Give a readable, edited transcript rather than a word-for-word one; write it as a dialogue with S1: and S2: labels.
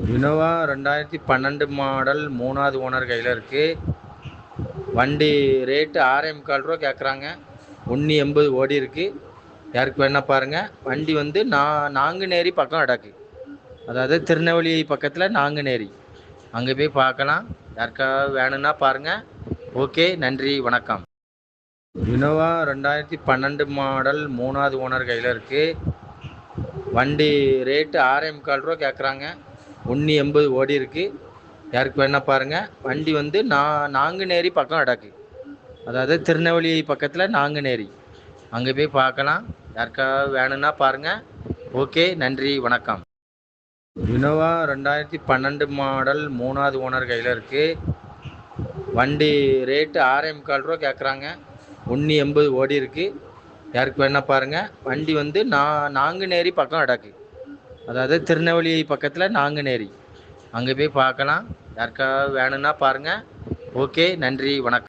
S1: Innova 2012 model 3வது owner கையில் இருக்குது. வண்டி ரேட்டு 6,4 ரூபா கேட்குறாங்க. 1.80 ஓடி இருக்கு. யாருக்கு வேணா பாருங்கள். வண்டி வந்து நாங்குநேரி பக்கம் அடக்கு, அதாவது திருநெல்வேலி பக்கத்தில் நாங்குநேரி. அங்கே போய் பார்க்கலாம். யாருக்காவது வேணும்னா பாருங்கள். ஓகே, நன்றி, வணக்கம். இனோவா 2012 மாடல் 3வது ஓனர் கையில் இருக்குது. வண்டி ரேட்டு 6,4 ரூபா கேட்குறாங்க. 1.80 ஓடி இருக்கு. யாருக்கு வேணா பாருங்கள். வண்டி வந்து நாங்குநேரி பக்கம் அடக்கு, அதாவது திருநெல்வேலி பக்கத்தில் நாங்குநேரி. அங்கே போய் பார்க்கலாம். யாருக்காவது வேணும்னா பாருங்கள். ஓகே, நன்றி, வணக்கம். இனோவா 2012 மாடல் 3வது ஓனர் கையில் இருக்குது. வண்டி ரேட்டு 6,4 ரூபா கேட்குறாங்க. 1.80 ஓடி இருக்கு. யாருக்கு வேணா பாருங்கள். வண்டி வந்து நாங்குநேரி பக்கம் அடக்கு, அதாவது திருநெல்வேலி பக்கத்தில் நாங்குநேரி. அங்கே போய் பார்க்கலாம். யாருக்காவது வேணும்னா பாருங்கள். ஓகே, நன்றி, வணக்கம்.